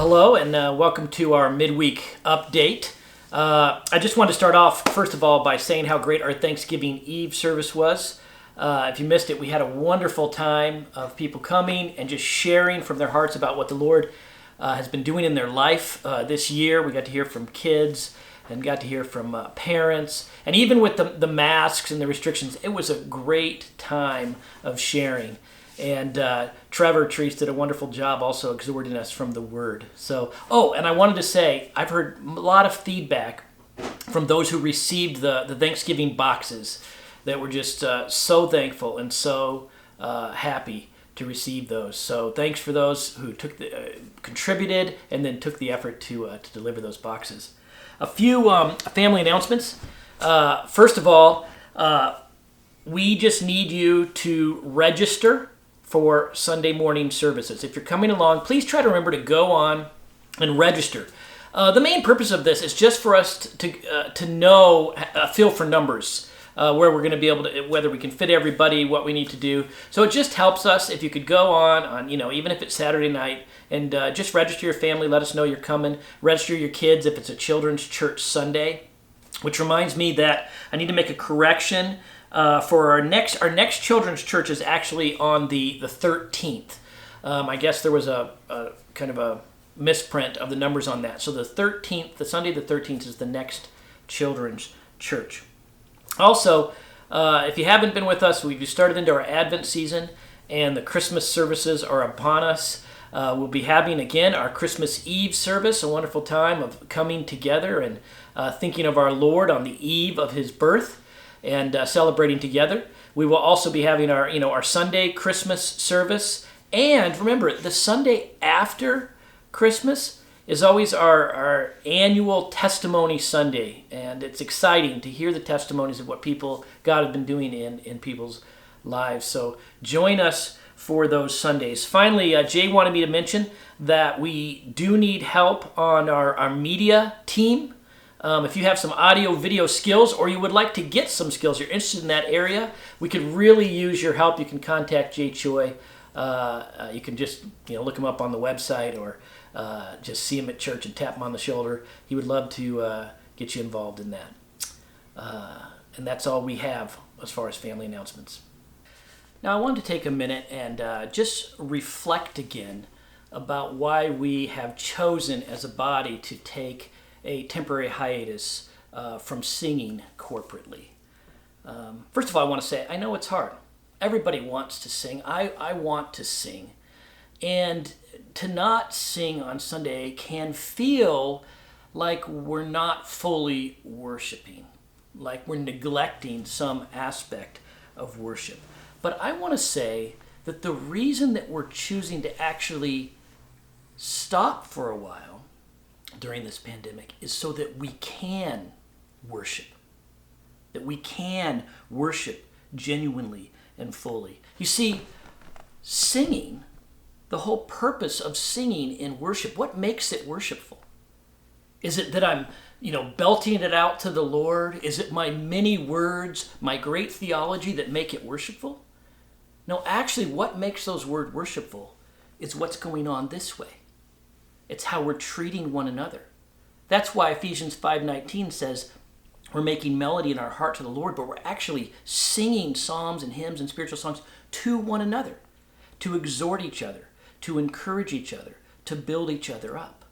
Hello, and welcome to our midweek update. I just wanted to start off, first of all, by saying how great our Thanksgiving Eve service was. If you missed it, we had a wonderful time of people coming and just sharing from their hearts about what the Lord has been doing in their life this year. We got to hear from kids and got to hear from parents. And even with the masks and the restrictions, it was a great time of sharing. And Trevor Treese did a wonderful job also exhorting us from the Word. So, and I wanted to say, I've heard a lot of feedback from those who received the Thanksgiving boxes that were just so thankful and so happy to receive those. So thanks for those who contributed and then took the effort to deliver those boxes. A few family announcements. First of all, we just need you to register for Sunday morning services. If you're coming along, please try to remember to go on and register. The main purpose of this is just for us to know, feel for numbers, where we're going to be able to, whether we can fit everybody, what we need to do. So it just helps us if you could go on, even if it's Saturday night, and just register your family, let us know you're coming. Register your kids if it's a children's church Sunday. Which reminds me that I need to make a correction. For our next children's church is actually on the 13th. I guess there was a kind of a misprint of the numbers on that. So the Sunday the 13th is the next children's church. Also, if you haven't been with us, we've started into our Advent season and the Christmas services are upon us. We'll be having again our Christmas Eve service, a wonderful time of coming together and thinking of our Lord on the eve of His birth. And celebrating together. We will also be having our Sunday Christmas service. And remember, the Sunday after Christmas is always our annual Testimony Sunday. And it's exciting to hear the testimonies of what God has been doing in people's lives. So join us for those Sundays. Finally, Jay wanted me to mention that we do need help on our media team. If you have some audio video skills or you would like to get some skills, you're interested in that area, we could really use your help. You can contact Jay Choi. You can just look him up on the website or just see him at church and tap him on the shoulder. He would love to get you involved in that. And that's all we have as far as family announcements. Now I wanted to take a minute and just reflect again about why we have chosen as a body to take a temporary hiatus from singing corporately. First of all, I want to say, I know it's hard. Everybody wants to sing. I want to sing. And to not sing on Sunday can feel like we're not fully worshiping, like we're neglecting some aspect of worship. But I want to say that the reason that we're choosing to actually stop for a while during this pandemic is so that we can worship. That we can worship genuinely and fully. You see, singing, the whole purpose of singing in worship, what makes it worshipful? Is it that I'm, belting it out to the Lord? Is it my many words, my great theology that make it worshipful? No, actually, what makes those words worshipful is what's going on this way. It's how we're treating one another. That's why Ephesians 5:19 says we're making melody in our heart to the Lord, but we're actually singing psalms and hymns and spiritual songs to one another, to exhort each other, to encourage each other, to build each other up.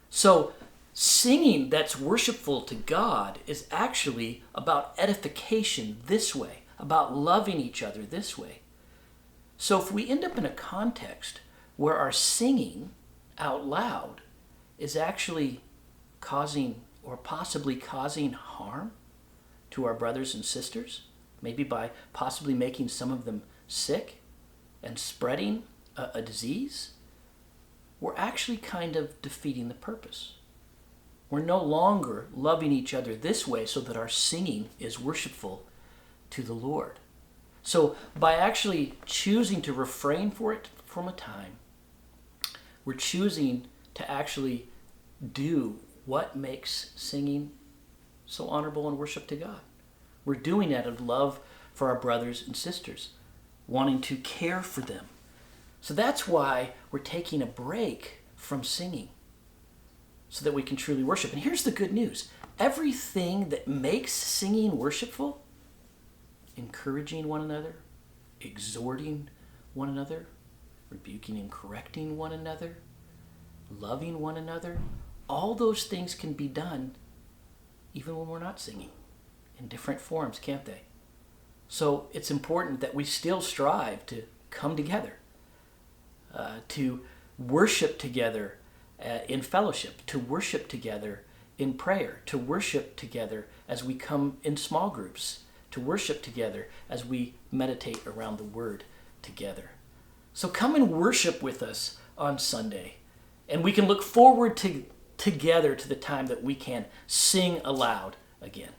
So singing that's worshipful to God is actually about edification this way, about loving each other this way. So if we end up in a context where our singing out loud is actually causing or possibly causing harm to our brothers and sisters, maybe by possibly making some of them sick and spreading a disease, we're actually kind of defeating the purpose. We're no longer loving each other this way so that our singing is worshipful to the Lord. So by actually choosing to refrain from a time, we're choosing to actually do what makes singing so honorable and worship to God. We're doing that out of love for our brothers and sisters, wanting to care for them. So that's why we're taking a break from singing so that we can truly worship. And here's the good news. Everything that makes singing worshipful, encouraging one another, exhorting one another, rebuking and correcting one another, loving one another, all those things can be done even when we're not singing in different forms, can't they? So it's important that we still strive to come together, to worship together in fellowship, to worship together in prayer, to worship together as we come in small groups, to worship together as we meditate around the Word together. So come and worship with us on Sunday, and we can look forward together to the time that we can sing aloud again.